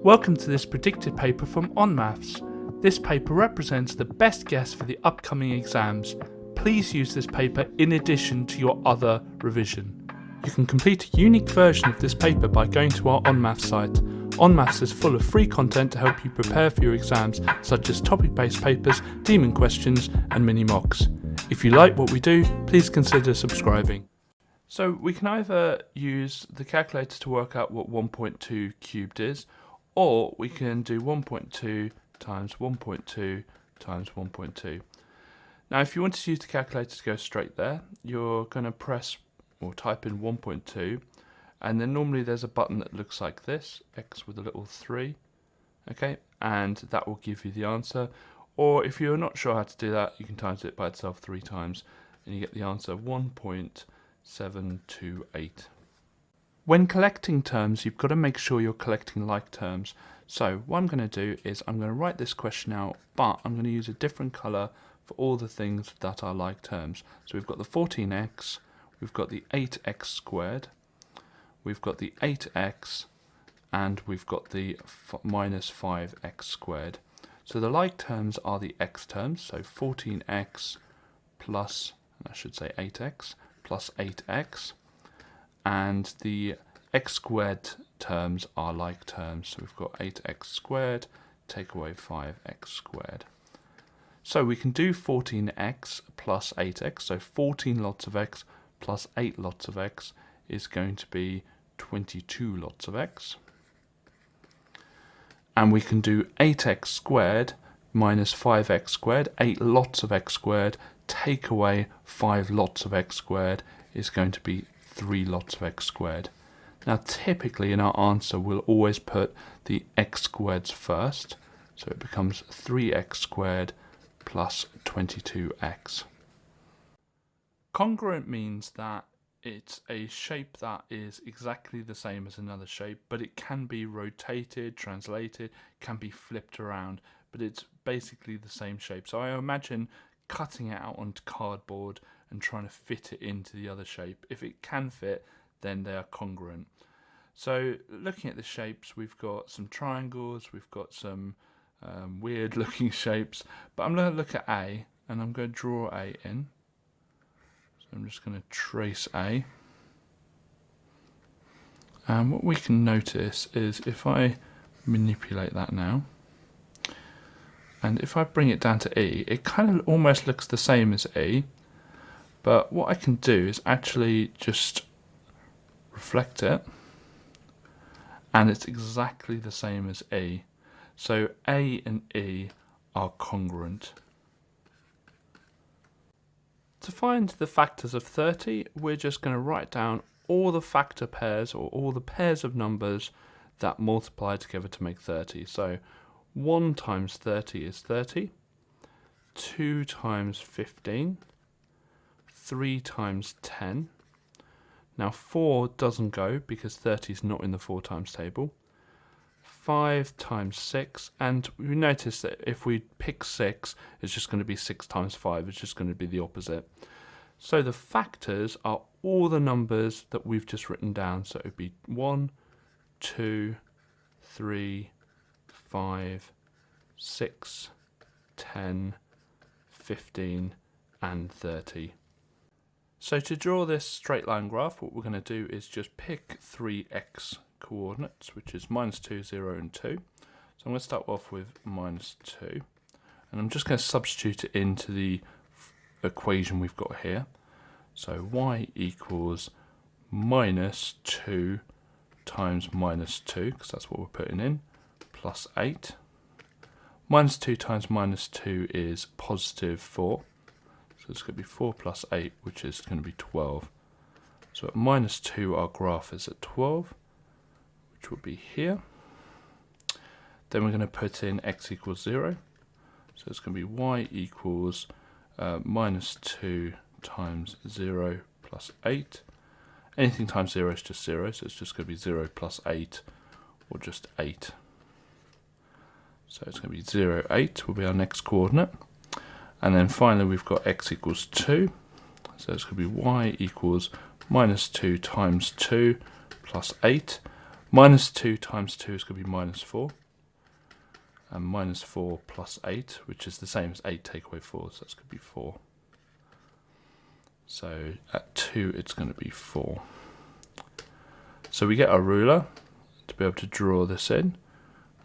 Welcome to this predicted paper from onmaths. This paper represents the best guess for the upcoming exams. Please use this paper in addition to your other revision. You can complete a unique version of this paper by going to our onmaths site. Onmaths is full of free content to help you prepare for your exams, such as topic-based papers, demon questions, and mini mocks. If you like what we do, please consider subscribing. So we can either use the calculator to work out what 1.2 cubed is, or we can do 1.2 times 1.2 times 1.2. Now if you want to use the calculator to go straight there, you're going to press or type in 1.2, and then normally there's a button that looks like this, X with a little 3, okay, and that will give you the answer. Or if you're not sure how to do that, you can times it by itself 3 times and you get the answer 1.728. When collecting terms, you've got to make sure you're collecting like terms. So what I'm going to do is I'm going to write this question out, but I'm going to use a different colour for all the things that are like terms. So we've got the 14x, we've got the 8x squared, we've got the 8x, and we've got the minus 5x squared. So the like terms are the x terms, so 14x plus, I should say 8x, plus 8x. And the x squared terms are like terms, so we've got 8x squared, take away 5x squared. So we can do 14x plus 8x, so 14 lots of x plus 8 lots of x is going to be 22 lots of x. And we can do 8x squared minus 5x squared, 8 lots of x squared, take away 5 lots of x squared is going to be 3 lots of x squared. Now typically in our answer we'll always put the x squareds first, so it becomes 3x squared plus 22x. Congruent means that it's a shape that is exactly the same as another shape, but it can be rotated, translated, can be flipped around, but it's basically the same shape. So I imagine cutting it out onto cardboard and trying to fit it into the other shape. If it can fit, then they are congruent. So looking at the shapes, we've got some triangles, we've got some weird looking shapes, but I'm going to look at A and I'm going to draw A in. So I'm just going to trace A. And what we can notice is if I manipulate that now, and if I bring it down to E, it kind of almost looks the same as E. But what I can do is actually just reflect it, and it's exactly the same as E. So A and E are congruent. To find the factors of 30, we're just going to write down all the factor pairs, or all the pairs of numbers that multiply together to make 30. So 1 times 30 is 30, 2 times 15, 3 times 10. Now 4 doesn't go because 30 is not in the 4 times table. 5 times 6, and we notice that if we pick 6, it's just going to be 6 times 5, it's just going to be the opposite. So the factors are all the numbers that we've just written down, so it would be 1, 2, 3, 5, 6, 10, 15, and 30. So to draw this straight line graph, what we're going to do is just pick 3 x coordinates, which is -2, 0, and 2. So I'm going to start off with -2, and I'm just going to substitute it into the equation we've got here. So y equals -2 times -2, because that's what we're putting in, plus 8. -2 times -2 is positive 4. So it's going to be 4 plus 8, which is going to be 12. So at -2, our graph is at 12, which will be here. Then we're going to put in x equals 0. So it's going to be y equals -2 times 0 plus 8. Anything times 0 is just 0, so it's just going to be 0 plus 8, or just 8. So it's going to be 0, 8 will be our next coordinate. And then finally we've got x equals 2. So it's going to be y equals -2 times 2 plus 8. Minus 2 times 2 is going to be minus 4. And minus 4 plus 8, which is the same as 8 take away 4, so that's going to be 4. So at 2 it's going to be 4. So we get our ruler to be able to draw this in.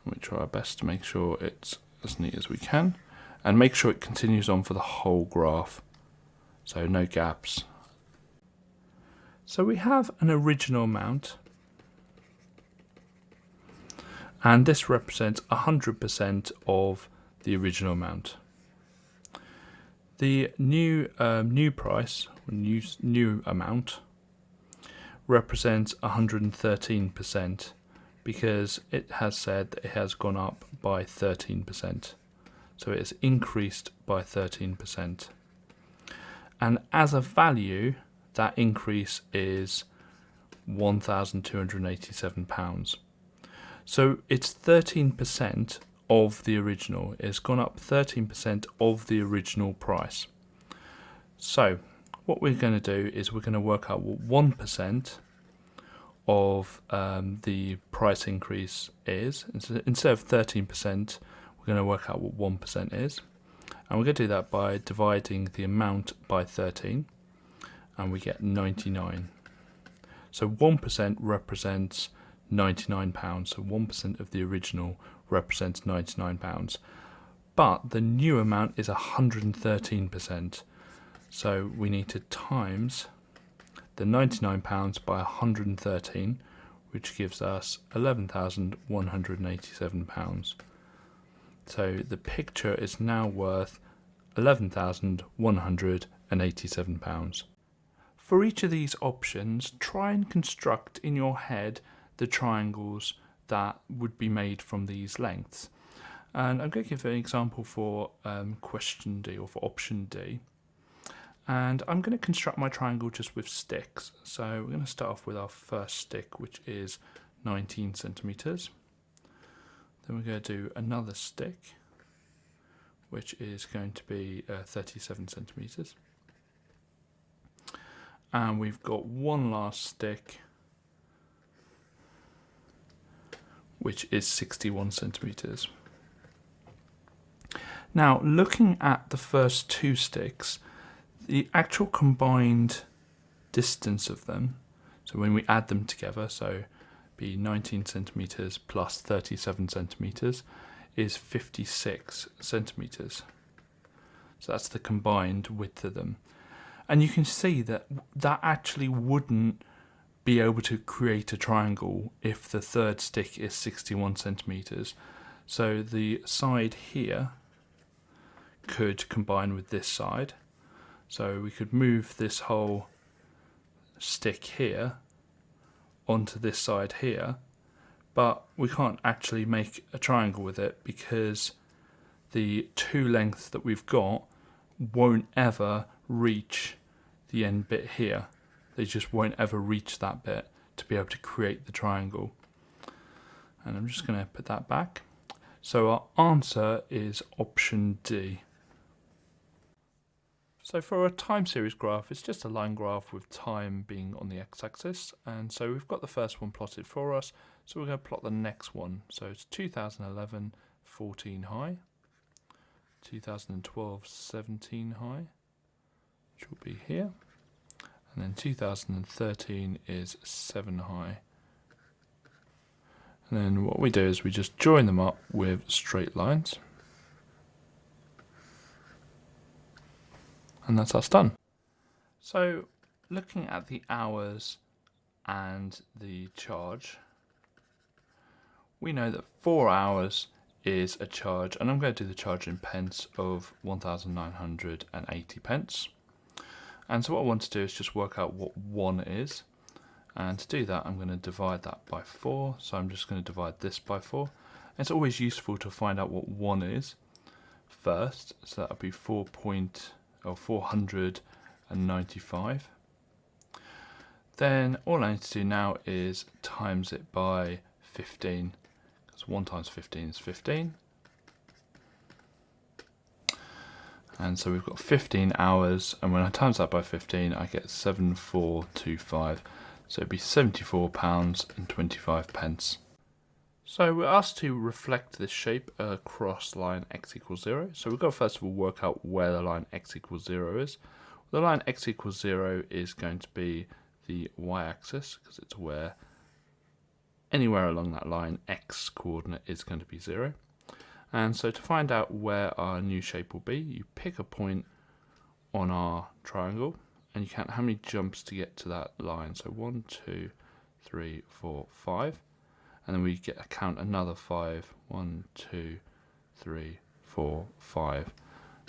We try our best to make sure it's as neat as we can, and make sure it continues on for the whole graph, so no gaps. So we have an original amount, and this represents 100% of the original amount. The new price, new amount, represents 113%, because it has said that it has gone up by 13%. So it has increased by 13%. And as a value, that increase is £1,287. So it's 13% of the original. It's gone up 13% of the original price. So what we're going to do is we're going to work out what 1% of the price increase is. Instead of 13%, we're going to work out what 1% is. And we're going to do that by dividing the amount by 13, and we get 99. So 1% represents £99. So 1% of the original represents £99. But the new amount is 113%. So we need to times the £99 by 113, which gives us £11,187. So the picture is now worth £11,187. For each of these options, try and construct in your head the triangles that would be made from these lengths. And I'm going to give an example for question D, or for option D. And I'm going to construct my triangle just with sticks. So we're going to start off with our first stick, which is 19 centimeters. Then we're going to do another stick, which is going to be 37 centimeters. And we've got one last stick, which is 61 centimeters. Now, looking at the first two sticks, the actual combined distance of them, so when we add them together, so be 19 centimeters plus 37 centimeters, is 56 centimeters. So that's the combined width of them. And you can see that that actually wouldn't be able to create a triangle if the third stick is 61 centimeters. So the side here could combine with this side. So we could move this whole stick here onto this side here, but we can't actually make a triangle with it because the two lengths that we've got won't ever reach the end bit here. They just won't ever reach that bit to be able to create the triangle. And I'm just going to put that back. So our answer is option D. So for a time series graph, it's just a line graph with time being on the x-axis. And so we've got the first one plotted for us. So we're going to plot the next one. So it's 2011, 14 high. 2012, 17 high, which will be here. And then 2013 is 7 high. And then what we do is we just join them up with straight lines. And that's us done. So looking at the hours and the charge, we know that 4 hours is a charge, and I'm going to do the charge in pence, of 1,980 pence. And so what I want to do is just work out what 1 is. And to do that, I'm going to divide that by 4. So I'm just going to divide this by 4. And it's always useful to find out what 1 is first. So that would be 495. Then all I need to do now is times it by 15. Because 1 times 15 is 15. And so we've got 15 hours, and when I times that by 15, I get 7425. So it'd be £74.25. So we're asked to reflect this shape across line x equals 0. So we've got to first of all work out where the line x equals 0 is. The line x equals 0 is going to be the y-axis, because it's where anywhere along that line x coordinate is going to be 0. And so to find out where our new shape will be, you pick a point on our triangle and you count how many jumps to get to that line. So 1, 2, 3, 4, 5. And then we count another 5. 1, 2, 3, 4, 5.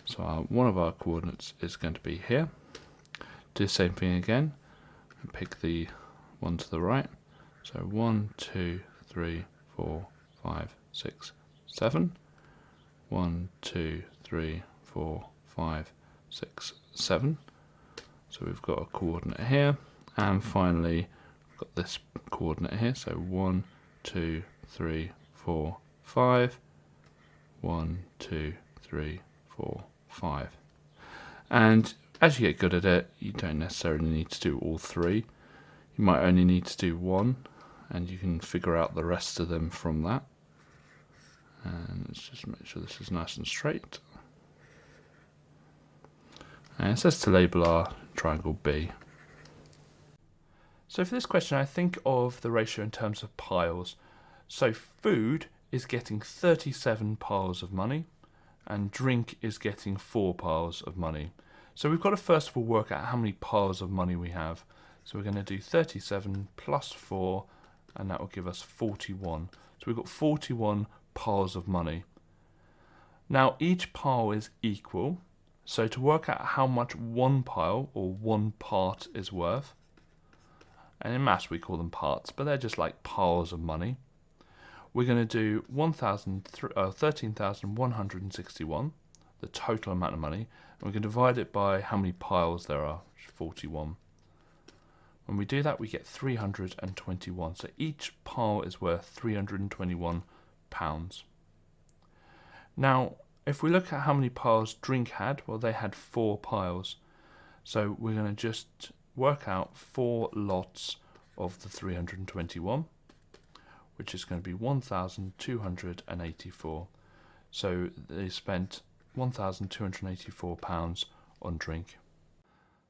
So one of our coordinates is going to be here. Do the same thing again and pick the one to the right. So 1, 2, 3, 4, 5, 6, 7. 1, 2, 3, 4, 5, 6, 7. So we've got a coordinate here, and finally we've got this coordinate here. So 1, 2, 3, 4, 5. 1, 2, 3, 4, 5. And as you get good at it, you don't necessarily need to do all three. You might only need to do one, and you can figure out the rest of them from that. And let's just make sure this is nice and straight. And it says to label our triangle B. So for this question, I think of the ratio in terms of piles. So food is getting 37 piles of money, and drink is getting 4 piles of money. So we've got to first of all work out how many piles of money we have. So we're going to do 37 plus 4, and that will give us 41. So we've got 41 piles of money. Now each pile is equal, so to work out how much one pile or one part is worth, and in maths we call them parts, but they're just like piles of money, we're going to do 13,161, the total amount of money, and we're going to divide it by how many piles there are, 41. When we do that, we get 321. So each pile is worth 321 pounds. Now, if we look at how many piles drink had, well, they had 4 piles. So we're going to just work out 4 lots of the 321, which is going to be 1,284. So they spent £1,284 on drink.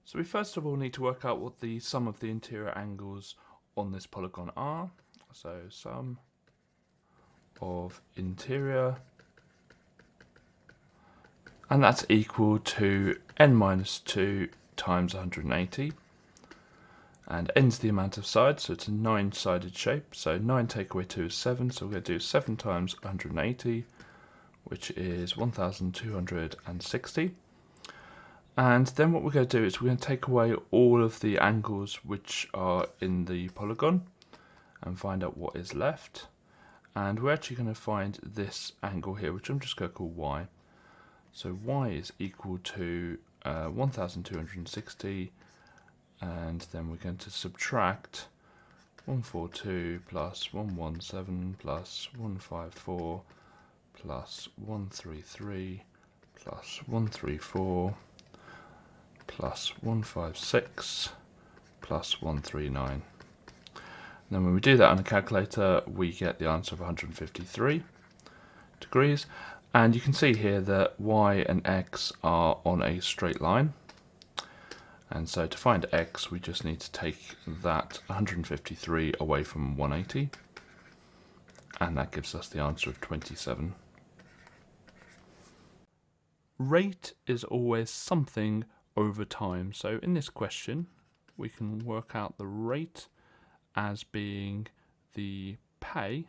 So we first of all need to work out what the sum of the interior angles on this polygon are. So sum of interior, and that's equal to n minus 2 times 180, and n's the amount of sides, so it's a 9-sided shape. So 9 take away 2 is 7, so we're going to do 7 times 180, which is 1,260. And then what we're going to do is we're going to take away all of the angles which are in the polygon and find out what is left. And we're actually going to find this angle here, which I'm just going to call y. So y is equal to 1,260, and then we're going to subtract 142 plus 117 plus 154 plus 133 plus 134 plus 156 plus 139. And then when we do that on a calculator, we get the answer of 153 degrees. And you can see here that y and x are on a straight line. And so to find x, we just need to take that 153 away from 180. And that gives us the answer of 27. Rate is always something over time. So in this question, we can work out the rate as being the pay,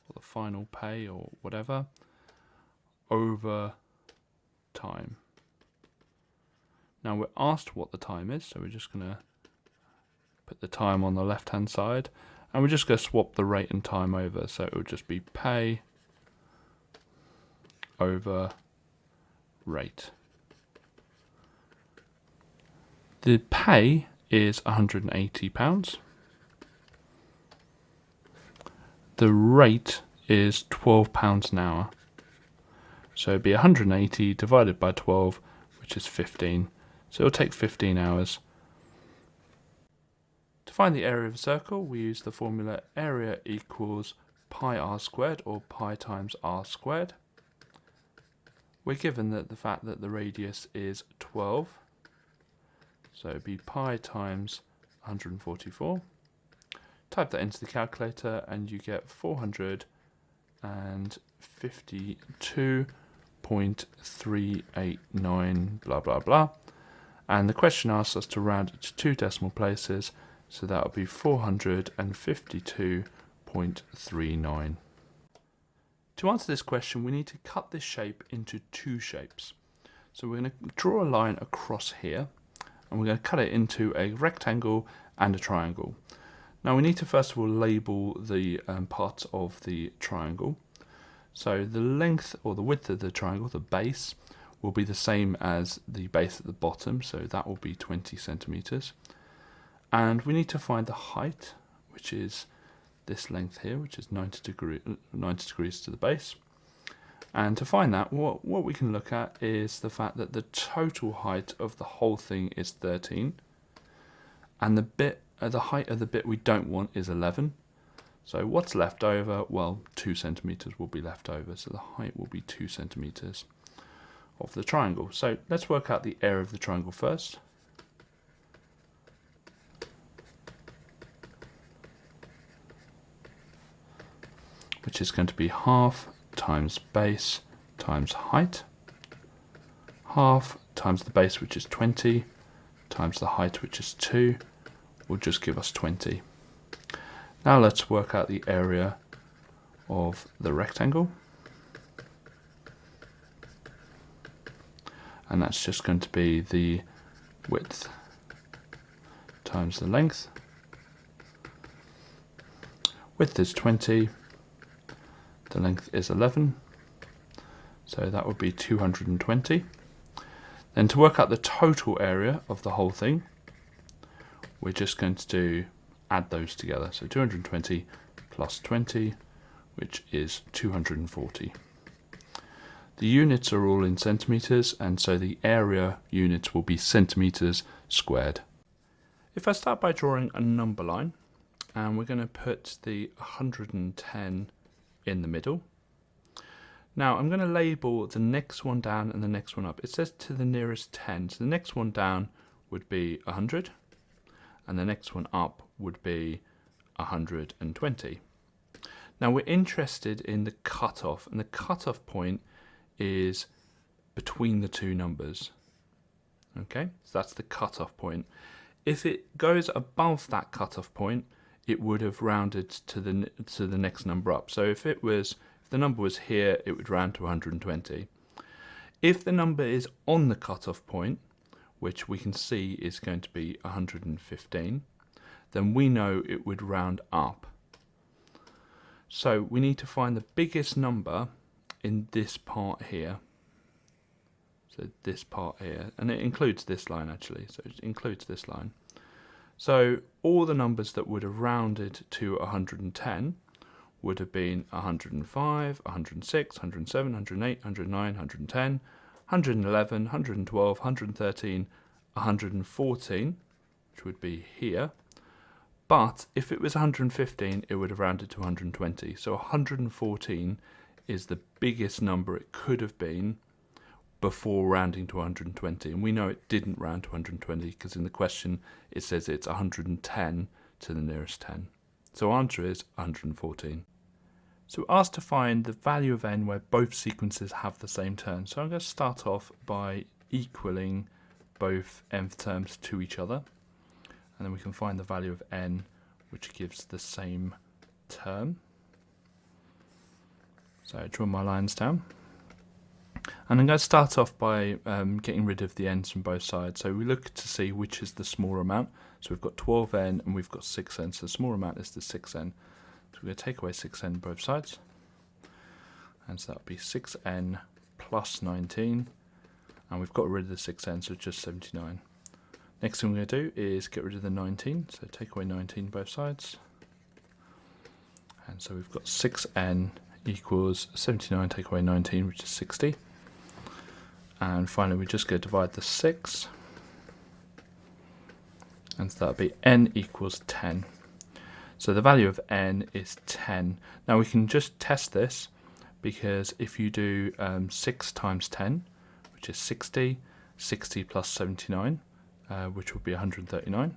or the final pay, or whatever, over time. Now we're asked what the time is, so we're just going to put the time on the left hand side, and we're just going to swap the rate and time over, so it will just be pay over rate. The pay is £180. The rate is £12 an hour. So it'd be 180 divided by 12, which is 15. So it'll take 15 hours. To find the area of a circle, we use the formula area equals pi r squared, or pi times r squared. We're given that the fact that the radius is 12, so it'd be pi times 144. Type that into the calculator and you get 452.389 blah blah blah. And the question asks us to round it to 2 decimal places, so that would be 452.39. To answer this question, we need to cut this shape into 2 shapes. So we're going to draw a line across here, and we're going to cut it into a rectangle and a triangle. Now we need to first of all label the parts of the triangle. So the length or the width of the triangle, the base, will be the same as the base at the bottom, so that will be 20 centimeters. And we need to find the height, which is this length here, which is 90 degrees to the base. And to find that, what we can look at is the fact that the total height of the whole thing is 13, and the height of the bit we don't want is 11. So what's left over? Well, 2 centimeters will be left over, so the height will be 2 centimeters of the triangle. So let's work out the area of the triangle first. Which is going to be half times base times height. Half times the base, which is 20, times the height, which is 2, will just give us 20. Now let's work out the area of the rectangle. And that's just going to be the width times the length. Width is 20, the length is 11, so that would be 220. Then to work out the total area of the whole thing, we're just going to add those together. So 220 plus 20, which is 240. The units are all in centimeters, and so the area units will be centimeters squared. If I start by drawing a number line, and we're going to put the 110 in the middle. Now I'm going to label the next one down and the next one up. It says to the nearest 10, so the next one down would be 100, and the next one up would be 120. Now we're interested in the cutoff, and the cutoff point is between the two numbers. Okay, so that's the cutoff point. If it goes above that cutoff point, it would have rounded to the next number up. So if the number was here, it would round to 120. If the number is on the cutoff point, which we can see is going to be 115, then we know it would round up. So we need to find the biggest number in this part here. So this part here, and it includes this line actually, so it includes this line. So all the numbers that would have rounded to 110 would have been 105, 106, 107, 108, 109, 110, 111, 112, 113, 114, which would be here. But if it was 115, it would have rounded to 120. So 114 is the biggest number it could have been before rounding to 120. And we know it didn't round to 120 because in the question it says it's 110 to the nearest 10. So our answer is 114. So we're asked to find the value of n where both sequences have the same term. So I'm going to start off by equaling both nth terms to each other. And then we can find the value of n, which gives the same term. So I draw my lines down. And I'm going to start off by getting rid of the n's from both sides. So we look to see which is the smaller amount. So we've got 12n and we've got 6n. So the smaller amount is the 6n. So we're going to take away 6n on both sides. And so that would be 6n plus 19. And we've got rid of the 6n, so it's just 79. Next thing we're going to do is get rid of the 19. So take away 19 both sides. And so we've got 6n equals 79 take away 19, which is 60. And finally we're just going to divide the 6 And so that'll be n equals 10. So the value of n is 10. Now we can just test this, because if you do 6 times 10, which is 60, 60 plus 79, which will be 139.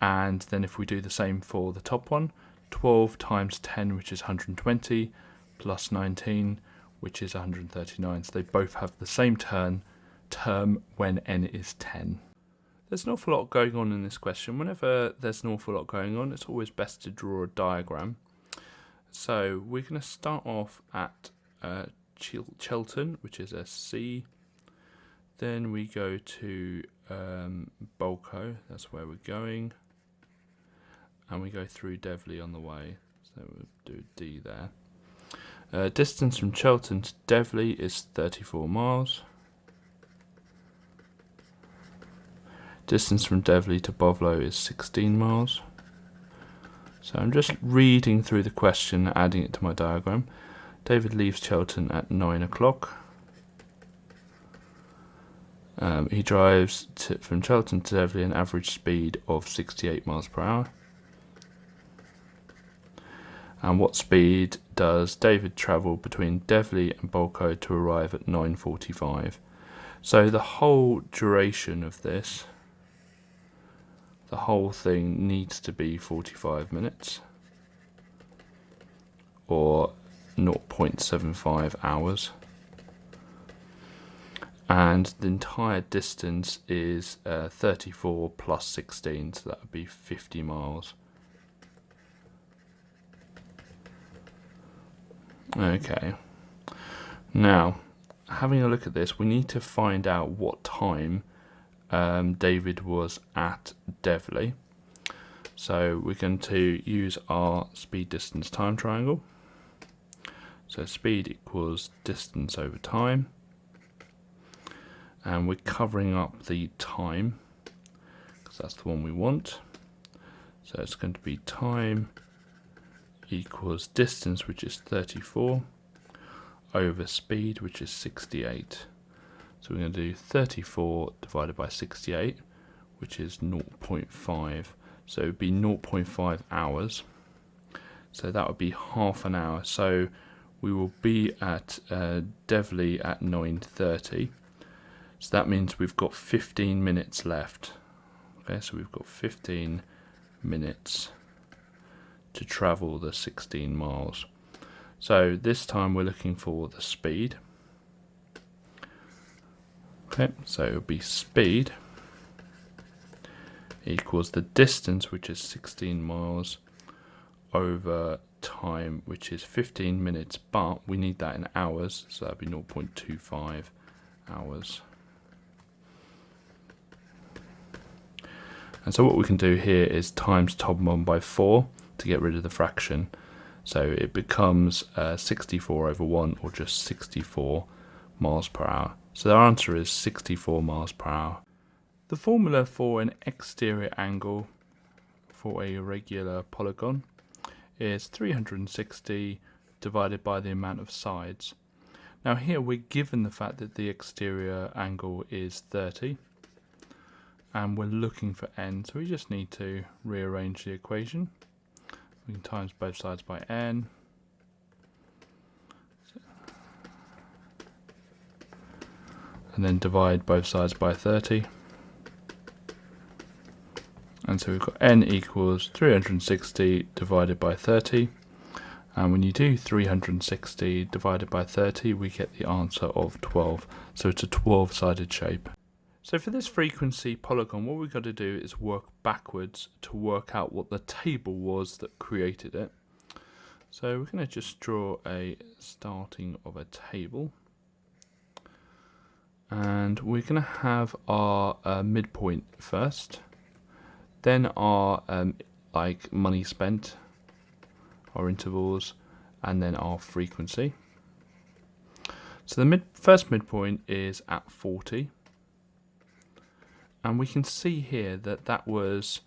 And then if we do the same for the top one, 12 times 10, which is 120, plus 19, which is 139. So they both have the same term when n is 10. There's an awful lot going on in this question. Whenever there's an awful lot going on, it's always best to draw a diagram. So we're going to start off at Chelton, which is a C. Then we go to Bolko, that's where we're going. And we go through Devley on the way. So we'll do D there. Distance from Chelton to Devley is 34 miles. Distance from Devley to Bovlo is 16 miles. So I'm just reading through the question, adding it to my diagram. David leaves Chelton at 9 o'clock. He drives from Chelton to Devley an average speed of 68 miles per hour. And what speed does David travel between Devley and Bolko to arrive at 9:45? So the whole duration of this, the whole thing needs to be 45 minutes or 0.75 hours. And the entire distance is 34 plus 16, so that would be 50 miles. Okay, now having a look at this, we need to find out what time David was at Devley. So we're going to use our speed, distance, time triangle. So speed equals distance over time. And we're covering up the time, because that's the one we want. So it's going to be time equals distance, which is 34, over speed, which is 68. So we're going to do 34 divided by 68, which is 0.5. So it would be 0.5 hours. So that would be half an hour. So we will be at Devley at 9:30. So that means we've got 15 minutes left. Okay, so we've got 15 minutes to travel the 16 miles. So this time we're looking for the speed. Okay, so it would be speed equals the distance, which is 16 miles, over time, which is 15 minutes, but we need that in hours, so that would be 0.25 hours. And so what we can do here is times top 1 by 4 to get rid of the fraction. So it becomes 64 over 1, or just 64 miles per hour. So our answer is 64 miles per hour. The formula for an exterior angle for a regular polygon is 360 divided by the amount of sides. Now here we're given the fact that the exterior angle is 30. And we're looking for n, so we just need to rearrange the equation. We can times both sides by n. And then divide both sides by 30. And so we've got n equals 360 divided by 30. And when you do 360 divided by 30, we get the answer of 12. So it's a 12-sided shape. So for this frequency polygon, what we've got to do is work backwards to work out what the table was that created it. So we're going to just draw a starting of a table. And we're going to have our midpoint first. Then our like money spent, our intervals, and then our frequency. So the first midpoint is at 40. And we can see here that that was,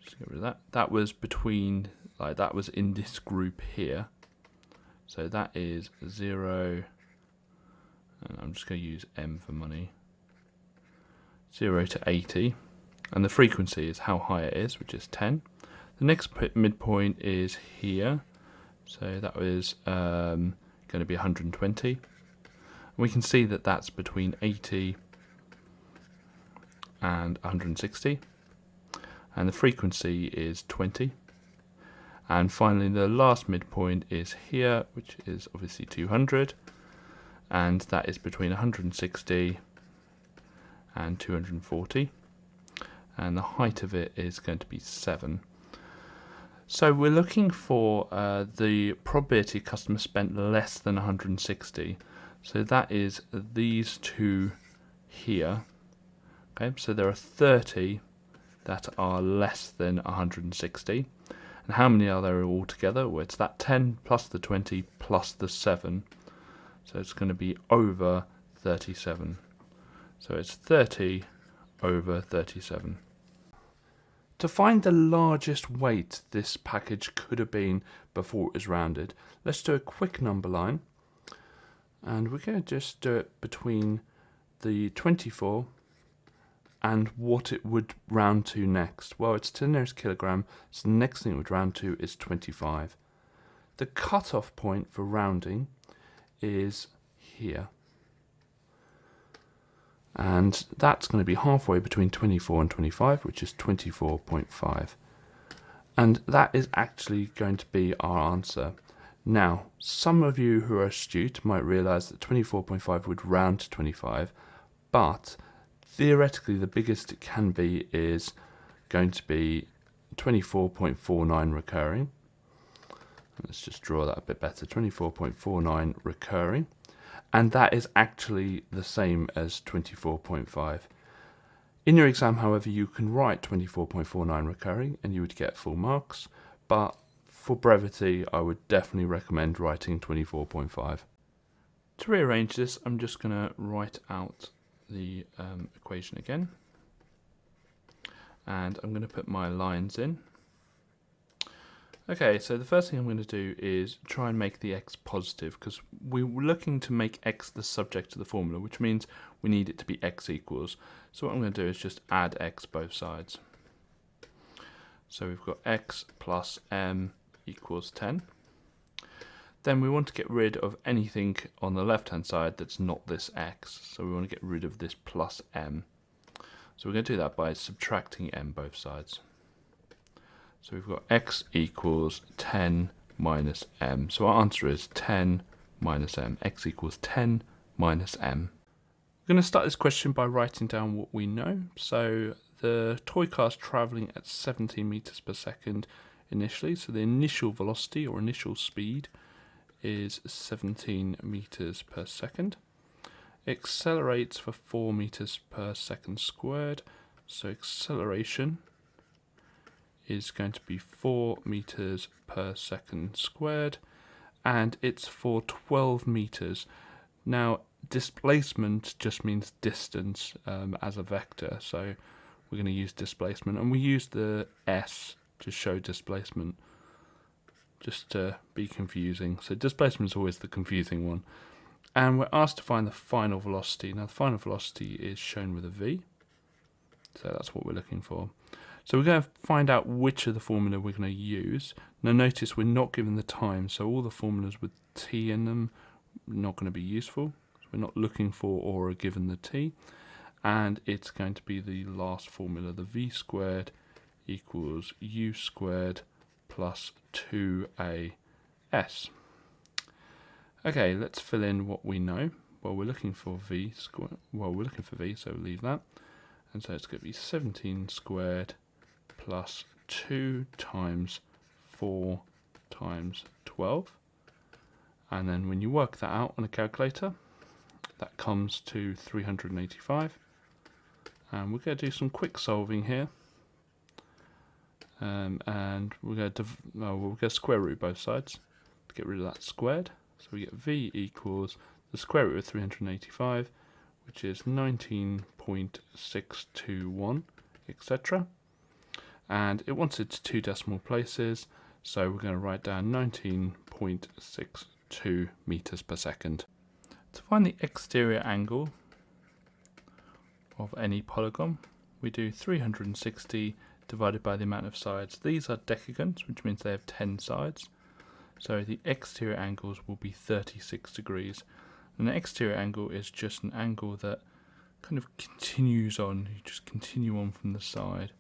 just get rid of that, that was between, like that was in this group here. So that is 0, and I'm just going to use M for money, 0 to 80. and the frequency is how high it is, which is 10. The next midpoint is here, so that is going to be 120. We can see that that's between 80 and 160, and the frequency is 20. And finally the last midpoint is here, which is obviously 200, and that is between 160 and 240, and the height of it is going to be 7. So we're looking for the probability a customer spent less than 160. So that is these two here. Okay, so there are 30 that are less than 160. And how many are there altogether? Well, it's that 10 plus the 20 plus the 7. So it's going to be over 37. So it's 30 over 37. To find the largest weight this package could have been before it was rounded, let's do a quick number line. And we're going to just do it between the 24 and what it would round to next. Well, it's 10 nearest kilogram, so the next thing it would round to is 25. The cutoff point for rounding is here. And that's going to be halfway between 24 and 25, which is 24.5. And that is actually going to be our answer. Now, some of you who are astute might realise that 24.5 would round to 25, but theoretically the biggest it can be is going to be 24.49 recurring. Let's just draw that a bit better, 24.49 recurring. And that is actually the same as 24.5. In your exam, however, you can write 24.49 recurring and you would get full marks, but for brevity, I would definitely recommend writing 24.5. To rearrange this, I'm just going to write out the equation again. And I'm going to put my lines in. Okay, so the first thing I'm going to do is try and make the x positive, because we're looking to make x the subject of the formula, which means we need it to be x equals. So what I'm going to do is just add x both sides. So we've got x plus m equals 10. Then we want to get rid of anything on the left hand side that's not this x. So we want to get rid of this plus m. So we're going to do that by subtracting m both sides. So we've got x equals 10 minus m. So our answer is 10 minus m. X equals 10 minus m. We're going to start this question by writing down what we know. So the toy car is travelling at 17 meters per second initially. So the initial velocity or initial speed is 17 meters per second. It accelerates for 4 meters per second squared. So acceleration is going to be 4 meters per second squared, and it's for 12 meters. Now, displacement just means distance as a vector, so we're going to use displacement, and we use the s to show displacement, just to be confusing. So displacement is always the confusing one. And we're asked to find the final velocity. Now, the final velocity is shown with a v, so that's what we're looking for. So we're going to find out which of the formula we're going to use. Now notice we're not given the time, so all the formulas with t in them are not going to be useful. So we're not looking for or are given the t. And it's going to be the last formula, the v squared equals u squared plus 2as. Okay, let's fill in what we know. Well, we're looking for v squared. Well, we're looking for v, so we'll leave that. And so it's going to be 17 squared plus 2 times 4 times 12. And then when you work that out on a calculator, that comes to 385. And we're going to do some quick solving here. And we're going to square root both sides to get rid of that squared. So we get v equals the square root of 385, which is 19.621, etc. And it wants it to 2 decimal places, so we're going to write down 19.62 meters per second. To find the exterior angle of any polygon, we do 360 divided by the amount of sides. These are decagons, which means they have 10 sides. So the exterior angles will be 36 degrees. And the exterior angle is just an angle that kind of continues on. You just continue on from the side.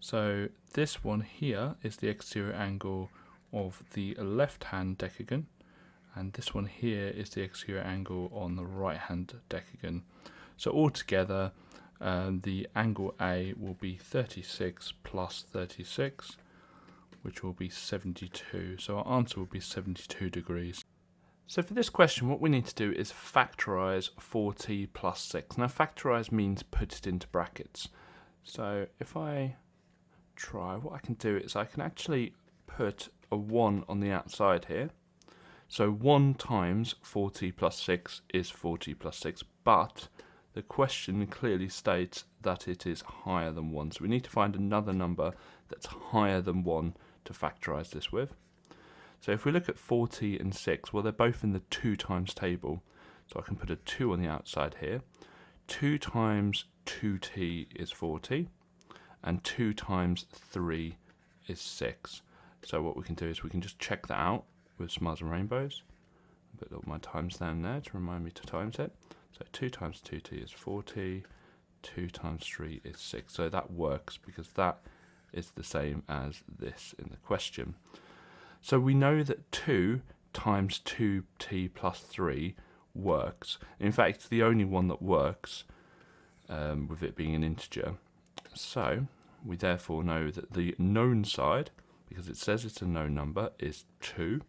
So this one here is the exterior angle of the left-hand decagon, and this one here is the exterior angle on the right-hand decagon. So altogether, the angle A will be 36 plus 36, which will be 72. So our answer will be 72 degrees. So for this question, what we need to do is factorise 4t plus 6. Now factorise means put it into brackets. So if I try, what I can do is I can actually put a 1 on the outside here. So 1 times 4t plus 6 is 4t plus 6, but the question clearly states that it is higher than 1. So we need to find another number that's higher than 1 to factorise this with. So if we look at 4t and 6, well, they're both in the 2 times table. So I can put a 2 on the outside here. 2 times 2t is 4t, and 2 times 3 is 6. So what we can do is we can just check that out with smiles and rainbows. Put all my times down there to remind me to times it. So 2 times 2t is 4t, 2 times 3 is 6. So that works because that is the same as this in the question. So we know that 2 times 2t plus 3 works. In fact, it's the only one that works with it being an integer. So we therefore know that the known side, because it says it's a known number, is 2.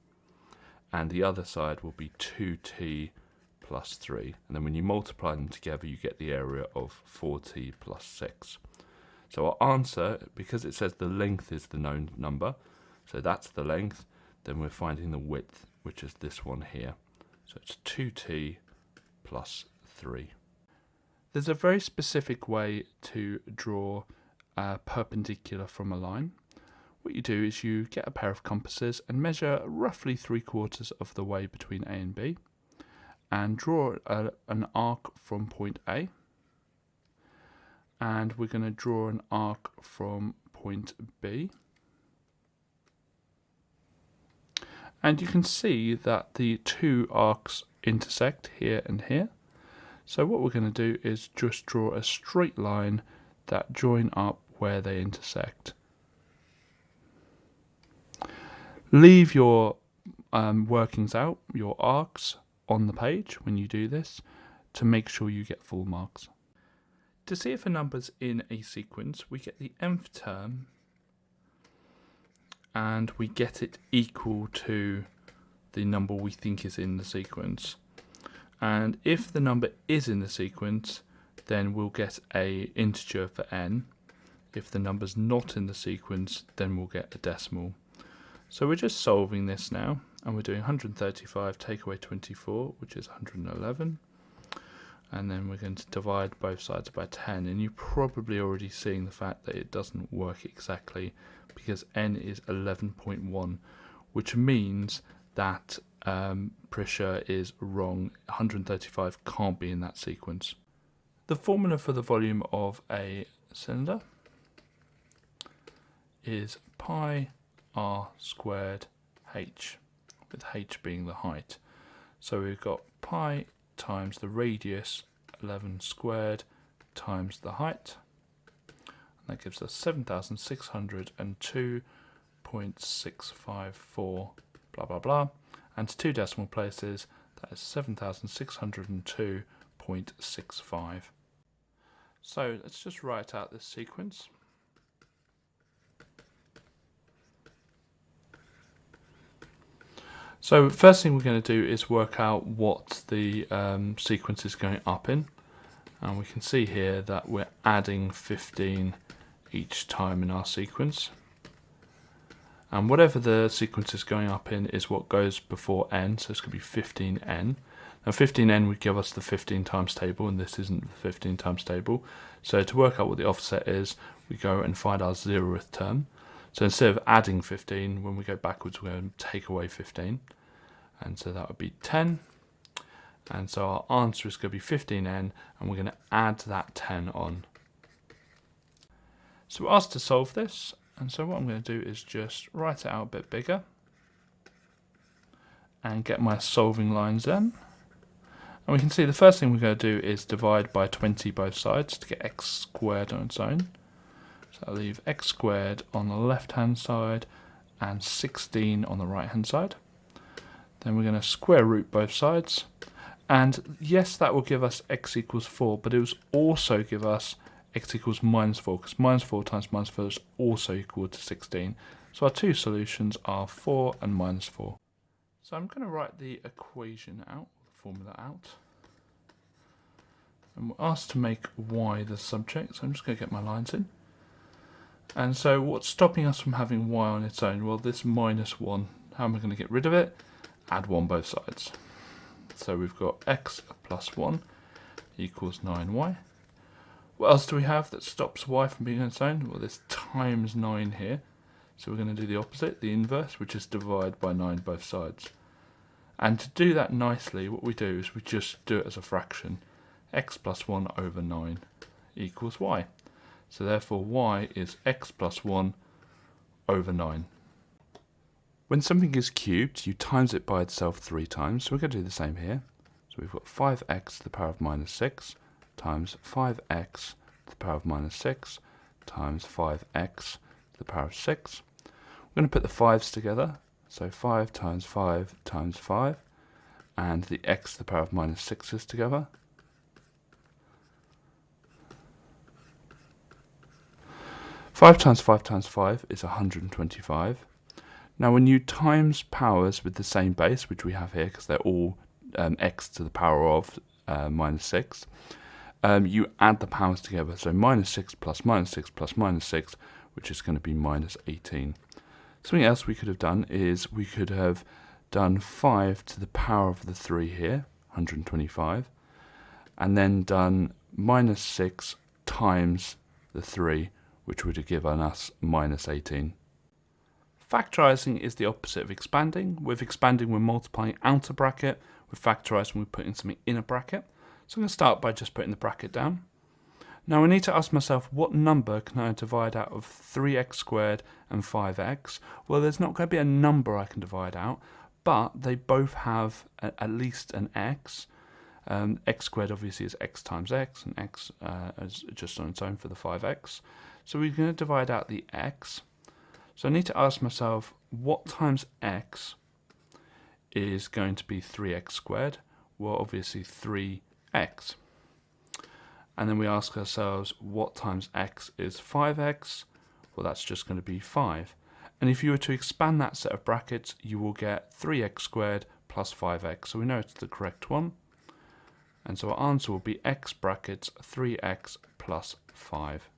And the other side will be 2t plus 3. And then when you multiply them together, you get the area of 4t plus 6. So our answer, because it says the length is the known number, so that's the length, then we're finding the width, which is this one here. So it's 2t plus 3. There's a very specific way to draw a perpendicular from a line. What you do is you get a pair of compasses and measure roughly 3/4 of the way between A and B, and draw an arc from point A, and we're going to draw an arc from point B. And you can see that the 2 arcs intersect here and here. So what we're going to do is just draw a straight line that join up where they intersect. Leave your workings out, your arcs, on the page when you do this to make sure you get full marks. To see if a number's in a sequence, we get the nth term and we get it equal to the number we think is in the sequence. And if the number is in the sequence, then we'll get a integer for n. If the number's not in the sequence, then we'll get a decimal. So we're just solving this now, and we're doing 135 take away 24, which is 111. And then we're going to divide both sides by 10, and you're probably already seeing the fact that it doesn't work exactly because n is 11.1, which means that Prisha is wrong. 135 can't be in that sequence. The formula for the volume of a cylinder is pi r squared h, with h being the height. So we've got pi times the radius 11 squared times the height, and that gives us 7,602.654 blah blah blah, and to 2 decimal places that is 7,602.65. So let's just write out this sequence. So first thing we're going to do is work out what the sequence is going up in, and we can see here that we're adding 15 each time in our sequence, and whatever the sequence is going up in is what goes before n, so it's going to be 15n. Now 15n would give us the 15 times table, and this isn't the 15 times table, so to work out what the offset is, we go and find our 0th term. So instead of adding 15, when we go backwards, we're going to take away 15. And so that would be 10. And so our answer is going to be 15n, and we're going to add that 10 on. So we're asked to solve this, and so what I'm going to do is just write it out a bit bigger and get my solving lines in. And we can see the first thing we're going to do is divide by 20 both sides to get x squared on its own. So I'll leave x squared on the left hand side and 16 on the right hand side. Then we're going to square root both sides. And yes, that will give us x equals 4, but it will also give us x equals minus 4, because minus 4 times minus 4 is also equal to 16. So our two solutions are 4 and minus 4. So I'm going to write the equation out, the formula out. And we're asked to make y the subject, so I'm just going to get my lines in. And so what's stopping us from having y on its own? Well, this minus 1. How am I going to get rid of it? Add 1 both sides. So we've got x plus 1 equals 9y. What else do we have that stops y from being on its own? Well, there's times 9 here. So we're going to do the opposite, the inverse, which is divide by 9 both sides. And to do that nicely, what we do is we just do it as a fraction. X plus 1 over 9 equals y. So therefore y is x plus 1 over 9. When something is cubed, you times it by itself 3 times. So we're going to do the same here. So we've got 5x to the power of minus 6 times 5x to the power of minus 6 times 5x to the power of 6. We're going to put the 5's together. So 5 times 5 times 5. And the x to the power of minus 6's together. Five times 5 times 5 is 125. Now when you times powers with the same base, which we have here because they're all x to the power of minus 6, you add the powers together. So minus 6 plus minus 6 plus minus 6, which is going to be minus 18. Something else we could have done is we could have done 5 to the power of the 3 here, 125, and then done minus 6 times the 3, which would have given us minus 18. Factorising is the opposite of expanding. With expanding, we're multiplying out a bracket. With factorising, we're putting something in a bracket. So I'm going to start by just putting the bracket down. Now I need to ask myself, what number can I divide out of 3x squared and 5x? Well, there's not going to be a number I can divide out, but they both have at least an x. X squared obviously is x times x, and x is just on its own for the 5x. So we're going to divide out the x. So I need to ask myself, what times x is going to be 3x squared? Well, obviously 3x. And then we ask ourselves, what times x is 5x? Well, that's just going to be 5. And if you were to expand that set of brackets, you will get 3x squared plus 5x. So we know it's the correct one. And so our answer will be x brackets 3x plus 5.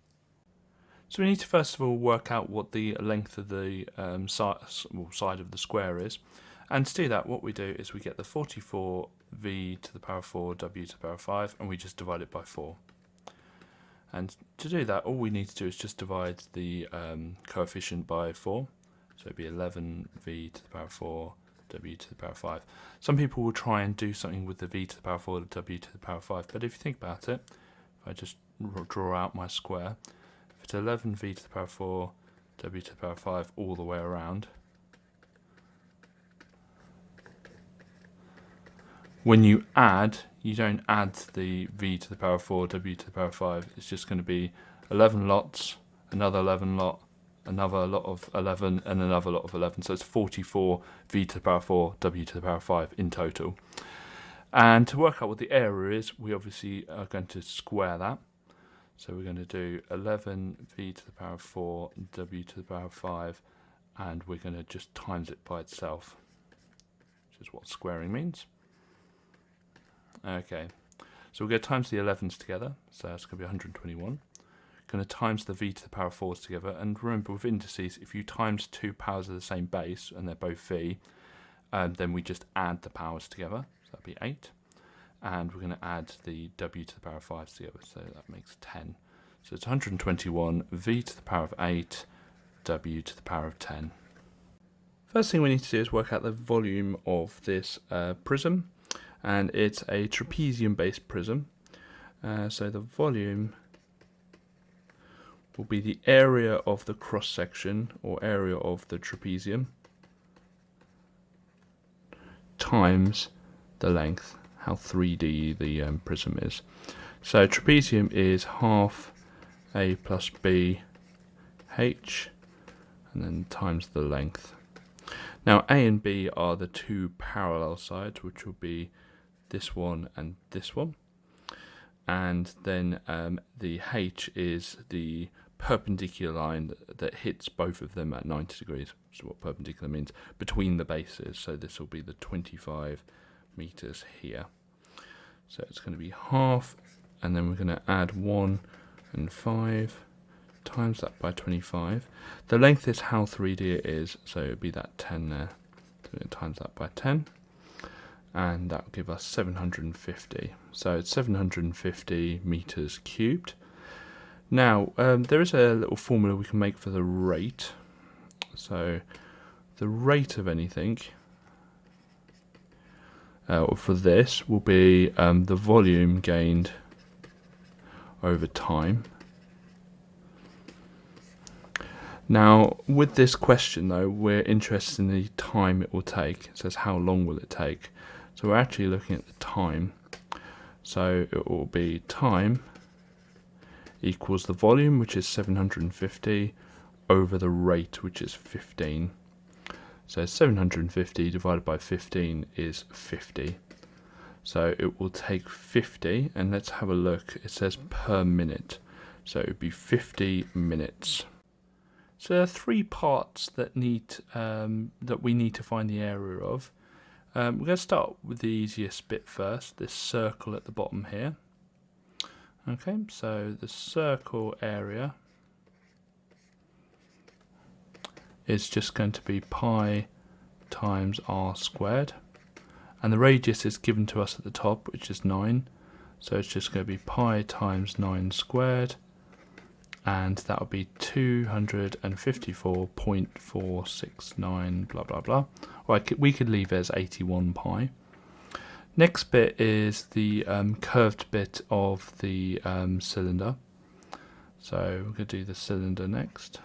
So we need to first of all work out what the length of the side of the square is. And to do that, what we do is we get the 44v to the power 4, w to the power 5, and we just divide it by 4. And to do that, all we need to do is just divide the coefficient by 4. So it'd be 11v to the power 4, w to the power 5. Some people will try and do something with the v to the power 4, the w to the power 5, but if you think about it, if I just draw out my square, if it's 11v to the power 4, w to the power 5 all the way around, when you add, you don't add the v to the power 4, w to the power 5. It's just going to be 11 lots, another 11 lot, another lot of 11, and another lot of 11. So it's 44 v to the power 4, w to the power 5 in total. And to work out what the area is, we obviously are going to square that. So we're going to do 11 v to the power 4, w to the power 5, and we're going to just times it by itself, which is what squaring means. Okay, so we're going to times the 11s together, so that's going to be 121. Going to times the v to the power 4s together, and remember with indices, if you times two powers of the same base, and they're both v, then we just add the powers together, so that'd be 8. And we're going to add the w to the power 5s together, so that makes 10. So it's 121 v to the power of 8, w to the power of 10. First thing we need to do is work out the volume of this prism. And it's a trapezium-based prism. So the volume will be the area of the cross section or area of the trapezium times the length, how 3D the prism is. So trapezium is half a plus b h, and then times the length. Now A and B are the two parallel sides, which will be this one and this one, and then the h is the perpendicular line that hits both of them at 90 degrees, which is what perpendicular means, between the bases. So this will be the 25 meters here. So it's going to be half, and then we're going to add 1 and 5, times that by 25. The length is how 3D it is, so it would be that 10 there. So times that by 10, and that will give us 750. So it's 750 meters cubed. Now, there is a little formula we can make for the rate. So the rate of anything for this will be the volume gained over time. Now, with this question though, we're interested in the time it will take. It says how long will it take. So we're actually looking at the time. So it will be time equals the volume, which is 750, over the rate, which is 15. So 750 divided by 15 is 50. So it will take 50, and let's have a look. It says per minute, so it would be 50 minutes. So there are three parts that we need to find the area of. We're going to start with the easiest bit first, this circle at the bottom here. Okay, so the circle area is just going to be pi times r squared, and the radius is given to us at the top, which is 9, so it's just going to be pi times 9 squared, and that will be 254.469 blah blah blah. Or we could leave it as 81 pi. Next bit is the curved bit of the cylinder. So we're going to do the cylinder next.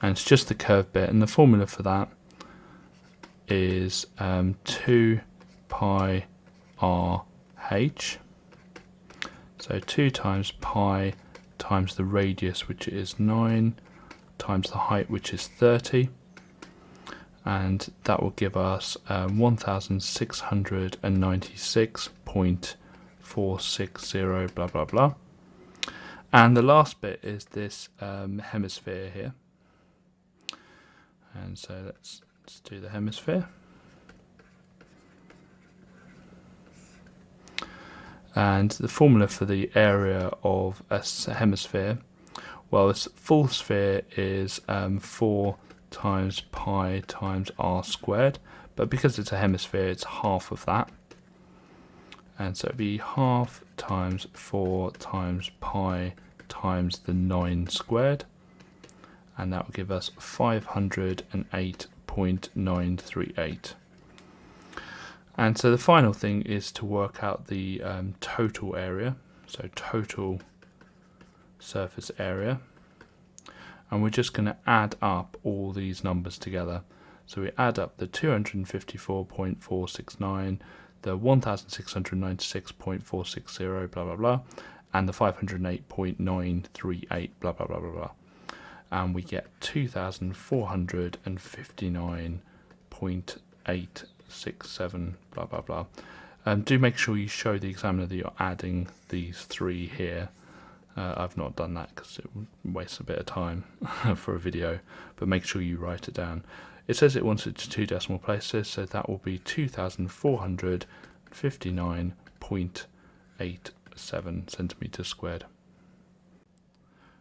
And it's just the curved bit, and the formula for that is 2 pi r h. So 2 times pi times the radius, which is 9, times the height, which is 30. And that will give us 1696.460 blah blah blah. And the last bit is this hemisphere here. And so let's do the hemisphere. And the formula for the area of a hemisphere, well, this full sphere is 4 times pi times r squared, but because it's a hemisphere, it's half of that. And so it'd be half times 4 times pi times the 9 squared, and that will give us 508.938. And so the final thing is to work out the total area, so total surface area. And we're just going to add up all these numbers together. So we add up the 254.469, the 1696.460, blah, blah, blah, and the 508.938, blah, blah, blah, blah, blah. And we get 2,459.867, blah, blah, blah. Do make sure you show the examiner that you're adding these three here. I've not done that because it wastes a bit of time for a video, but make sure you write it down. It says it wants it to 2 decimal places, so that will be 2,459.87 centimeters squared.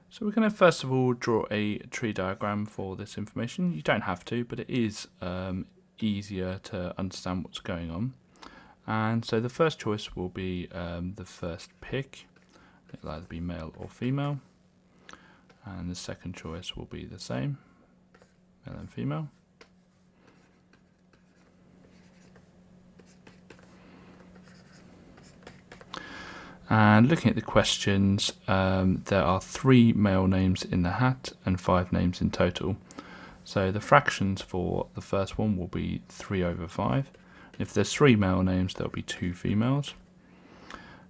So we're going to first of all draw a tree diagram for this information. You don't have to, but it is easier to understand what's going on. And so the first choice will be the first pick. It'll either be male or female, and the second choice will be the same, male and female. And looking at the questions, there are 3 male names in the hat and 5 names in total. So the fractions for the first one will be 3 over 5. If there's 3 male names, there'll be 2 females.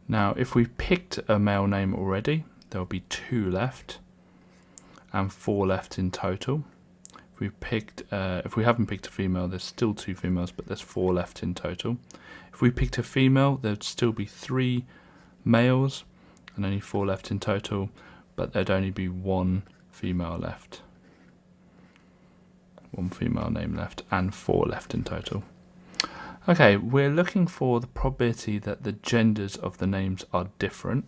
Now, if we've picked a male name already, there'll be 2 left and 4 left in total. If we haven't picked a female, there's still 2 females, but there's 4 left in total. If we picked a female, there'd still be 3 males and only 4 left in total, but there'd only be 1 female left. 1 female name left and 4 left in total. Okay, we're looking for the probability that the genders of the names are different.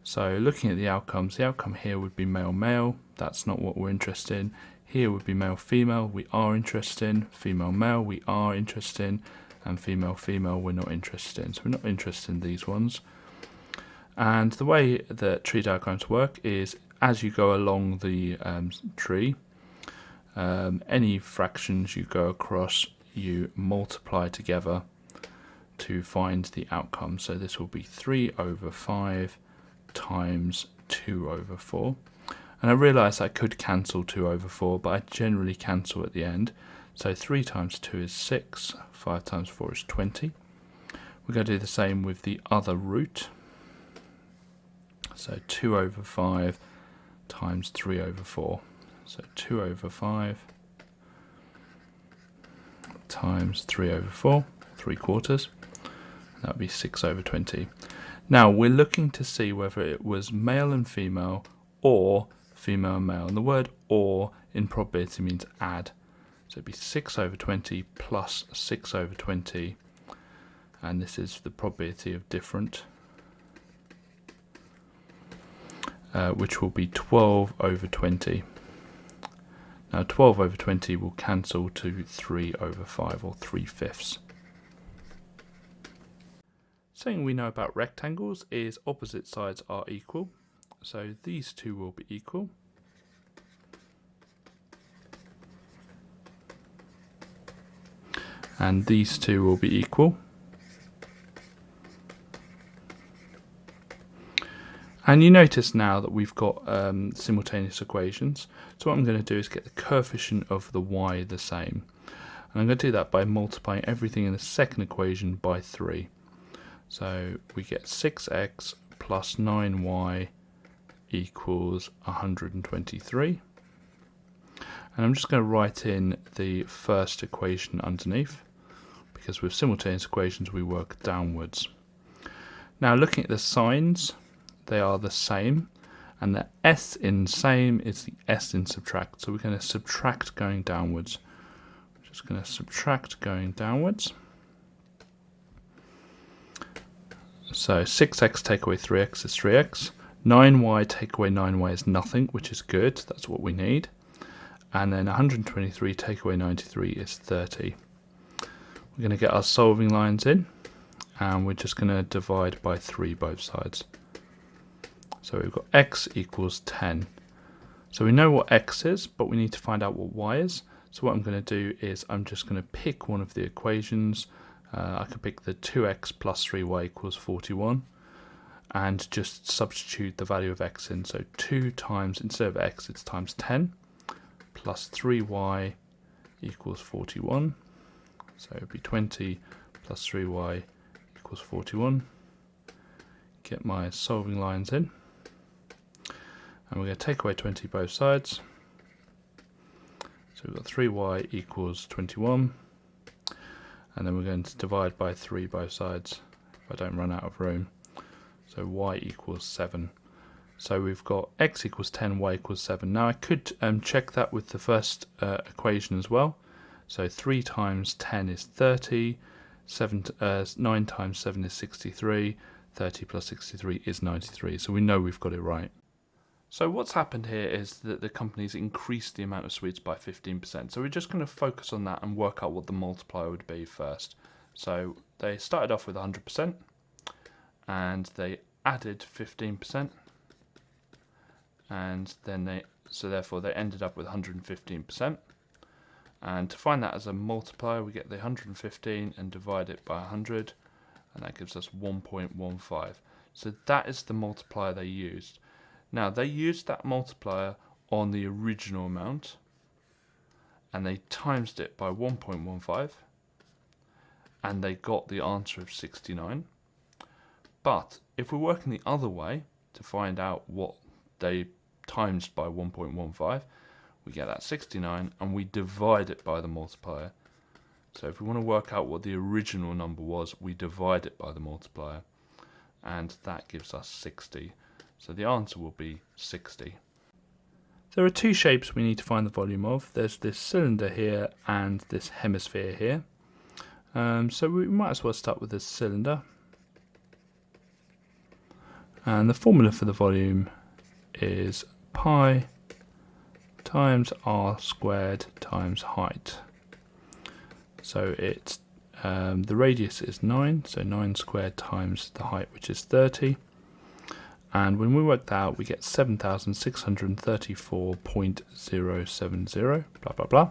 So looking at the outcomes, the outcome here would be male-male. That's not what we're interested in. Here would be male-female, we are interested in. Female-male, we are interested in. And female-female, we're not interested in. So we're not interested in these ones. And the way that tree diagrams work is as you go along the tree, any fractions you go across, you multiply together to find the outcome. So this will be 3 over 5 times 2 over 4. And I realise I could cancel 2 over 4, but I generally cancel at the end. So 3 times 2 is 6, 5 times 4 is 20. We're going to do the same with the other root. So 2 over 5 times 3 over 4. So 2 over 5 times 3 over 4, 3/4. That would be 6 over 20. Now we're looking to see whether it was male and female or female and male. And the word or in probability means add. So it'd be 6 over 20 plus 6 over 20. And this is the probability of different, which will be 12 over 20. Now 12 over 20 will cancel to 3 over 5, or 3/5. Something we know about rectangles is opposite sides are equal. So these two will be equal. And these two will be equal. And you notice now that we've got simultaneous equations. So what I'm going to do is get the coefficient of the y the same. And I'm going to do that by multiplying everything in the second equation by 3. So we get 6x plus 9y equals 123. And I'm just going to write in the first equation underneath, because with simultaneous equations we work downwards. Now looking at the signs, they are the same, and the s in same is the s in subtract. So we're going to subtract going downwards. We're just going to subtract going downwards. So 6x take away 3x is 3x. 9y take away 9y is nothing, which is good. That's what we need. And then 123 take away 93 is 30. We're going to get our solving lines in, and we're just going to divide by 3 both sides. So we've got x equals 10. So we know what x is, but we need to find out what y is. So what I'm going to do is I'm just going to pick one of the equations. I can pick the 2x plus 3y equals 41 and just substitute the value of x in. So 2 times, instead of x, it's times 10 plus 3y equals 41. So it would be 20 plus 3y equals 41. Get my solving lines in. And we're going to take away 20 both sides. So we've got 3y equals 21. And then we're going to divide by 3 both sides, if I don't run out of room. So y equals 7. So we've got x equals 10, y equals 7. Now I could check that with the first equation as well. So 3 times 10 is 30, 9 times 7 is 63, 30 plus 63 is 93. So we know we've got it right. So what's happened here is that the company's increased the amount of sweets by 15%. So we're just going to focus on that and work out what the multiplier would be first. So they started off with 100% and they added 15%, and then therefore they ended up with 115%. And to find that as a multiplier, we get the 115 and divide it by 100, and that gives us 1.15. So that is the multiplier they used. Now, they used that multiplier on the original amount, and they times it by 1.15, and they got the answer of 69. But if we're working the other way to find out what they times by 1.15, we get that 69 and we divide it by the multiplier. So if we want to work out what the original number was, we divide it by the multiplier, and that gives us 60. So the answer will be 60. There are two shapes we need to find the volume of. There's this cylinder here and this hemisphere here. So we might as well start with this cylinder. And the formula for the volume is pi times r squared times height. So it's the radius is 9, so 9 squared times the height, which is 30. And when we work that out, we get 7,634.070, blah, blah, blah.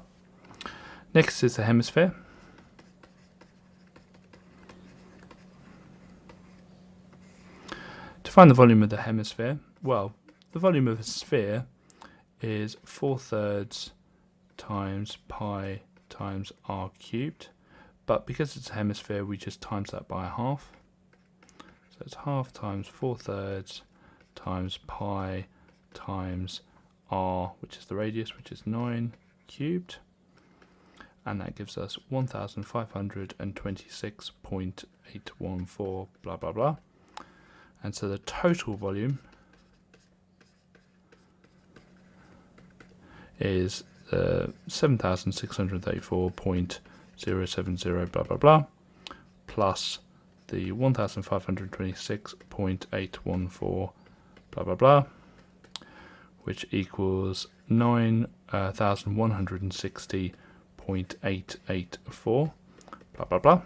Next is the hemisphere. To find the volume of the hemisphere, well, the volume of a sphere is 4/3 times pi times r cubed. But because it's a hemisphere, we just times that by a half. So it's half times 4/3 times pi times r, which is the radius, which is 9 cubed. And that gives us 1,526.814, blah, blah, blah. And so the total volume is 7,634.070, blah, blah, blah, plus the 1,526.814, blah, blah, blah, which equals 9,160.884, blah, blah, blah.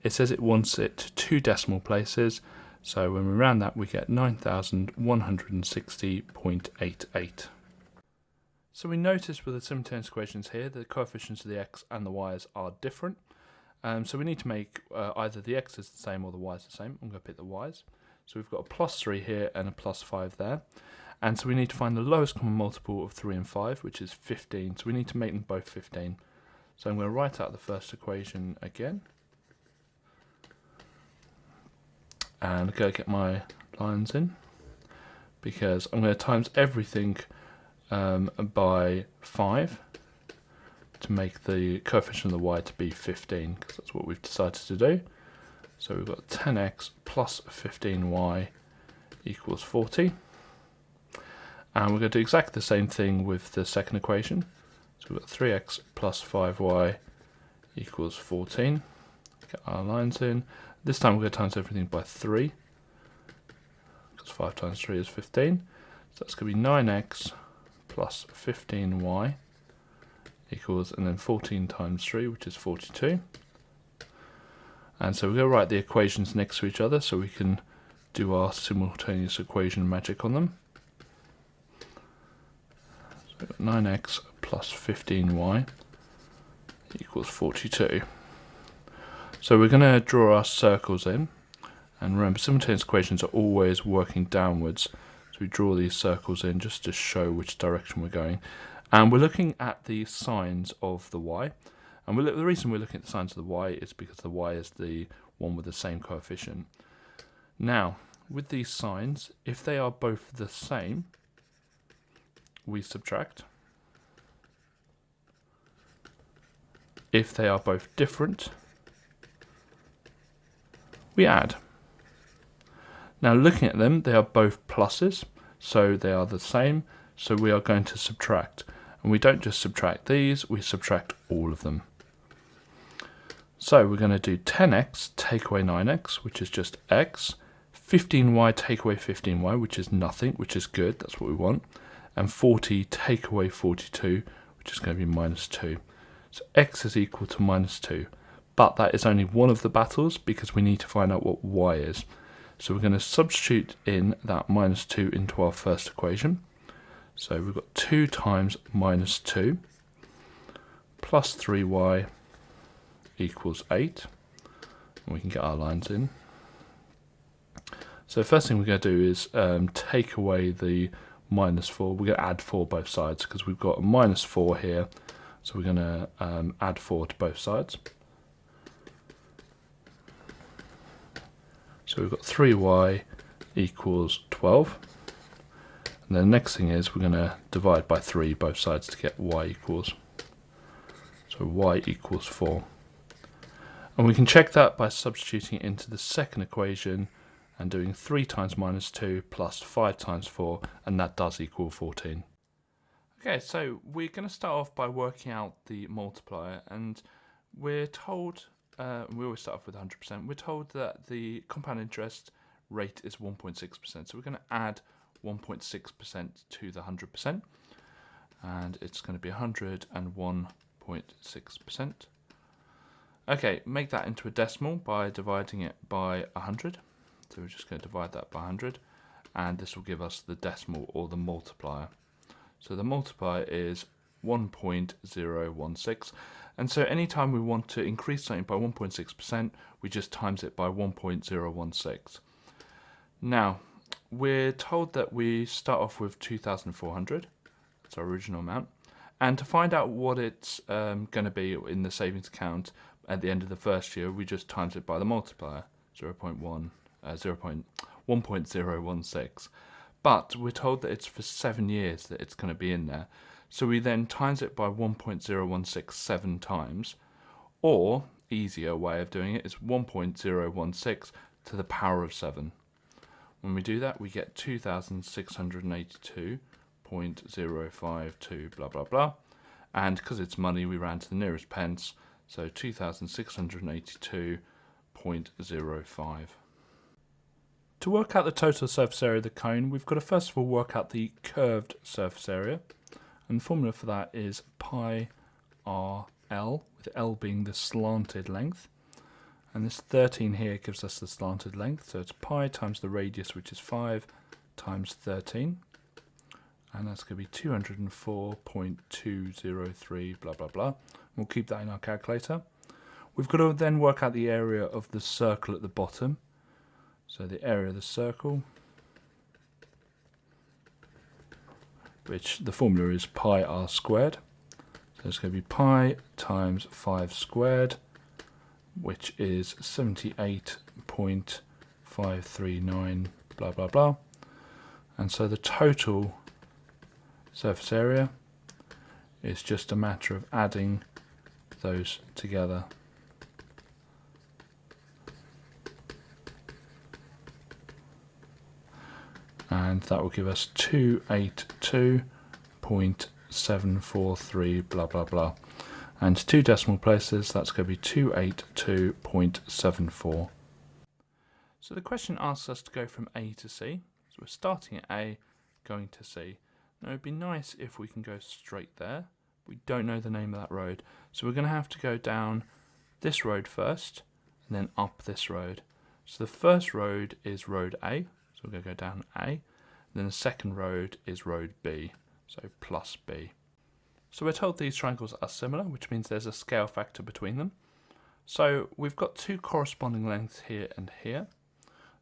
It says it wants it to 2 decimal places, so when we round that, we get 9,160.88. So we notice with the simultaneous equations here, the coefficients of the x and the y's are different. So we need to make either the x is the same or the y is the same. I'm going to pick the y's. So we've got a +3 here and a +5 there. And so we need to find the lowest common multiple of 3 and 5, which is 15. So we need to make them both 15. So I'm going to write out the first equation again. And go get my lines in, because I'm going to times everything by 5 to make the coefficient of the y to be 15, because that's what we've decided to do. So we've got 10x plus 15y equals 40. And we're going to do exactly the same thing with the second equation. So we've got 3x plus 5y equals 14. Get our lines in. This time we're going to times everything by 3, because 5 times 3 is 15. So that's going to be 9x plus 15y equals, and then 14 times 3, which is 42. And so we're going to write the equations next to each other so we can do our simultaneous equation magic on them. So we've got 9x plus 15y equals 42. So we're going to draw our circles in, and remember, simultaneous equations are always working downwards. So we draw these circles in just to show which direction we're going. And we're looking at the signs of the y. And the reason we're looking at the signs of the y is because the y is the one with the same coefficient. Now, with these signs, if they are both the same, we subtract. If they are both different, we add. Now looking at them, they are both pluses, so they are the same, so we are going to subtract. And we don't just subtract these, we subtract all of them. So we're going to do 10x take away 9x, which is just x, 15y take away 15y, which is nothing, which is good, that's what we want, and 40 take away 42, which is going to be -2. So x is equal to -2. But that is only one of the battles, because we need to find out what y is. So we're going to substitute in that -2 into our first equation. So we've got 2 times -2 plus 3y equals 8. And we can get our lines in. So first thing we're going to do is take away the -4. We're going to add 4 both sides because we've got a -4 here. So we're going to add 4 to both sides. So we've got 3y equals 12. And then the next thing is we're going to divide by 3 both sides to get y equals. So y equals 4. And we can check that by substituting it into the second equation and doing 3 times -2 plus 5 times 4, and that does equal 14. Okay, so we're going to start off by working out the multiplier, and we're told, we always start off with 100%, we're told that the compound interest rate is 1.6%, so we're going to add 1.6% to the 100%, and it's going to be 101.6%. Okay, make that into a decimal by dividing it by 100. So we're just going to divide that by 100, and this will give us the decimal or the multiplier. So the multiplier is 1.016, and so anytime we want to increase something by 1.6%, we just times it by 1.016. Now, we're told that we start off with 2,400, that's our original amount, and to find out what it's going to be in the savings account at the end of the first year, we just times it by the multiplier, 1.016. But we're told that it's for 7 years that it's going to be in there. So we then times it by 1.016 times, or easier way of doing it is 1.016 to the power of 7. When we do that, we get 2,682.052 blah blah blah. And because it's money, we round to the nearest pence, so 2,682.05. To work out the total surface area of the cone, we've got to first of all work out the curved surface area. And the formula for that is pi RL, with L being the slanted length. And this 13 here gives us the slanted length, so it's pi times the radius, which is 5, times 13. And that's going to be 204.203, blah, blah, blah. We'll keep that in our calculator. We've got to then work out the area of the circle at the bottom. So the area of the circle, which the formula is pi r squared. So it's going to be pi times 5 squared, which is 78.539, blah, blah, blah. And so the total surface area is just a matter of adding those together. And that will give us 282.743, blah, blah, blah. And 2 decimal places, that's going to be 282.74. So the question asks us to go from A to C. So we're starting at A, going to C. Now it would be nice if we can go straight there. We don't know the name of that road. So we're going to have to go down this road first, and then up this road. So the first road is road A. So we're going to go down A. Then the second road is road B, so plus B. So we're told these triangles are similar, which means there's a scale factor between them. So we've got 2 corresponding lengths here and here.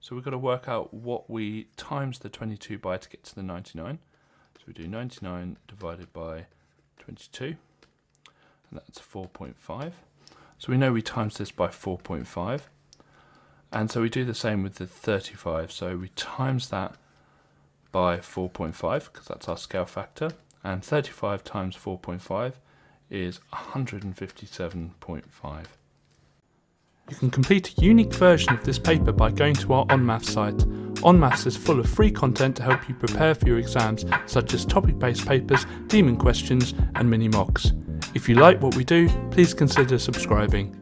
So we've got to work out what we times the 22 by to get to the 99. So we do 99 divided by 22, and that's 4.5. So we know we times this by 4.5. And so we do the same with the 35. So we times that by 4.5, because that's our scale factor. And 35 times 4.5 is 157.5. You can complete a unique version of this paper by going to our onmaths site. Onmaths is full of free content to help you prepare for your exams, such as topic-based papers, demon questions, and mini mocks. If you like what we do, please consider subscribing.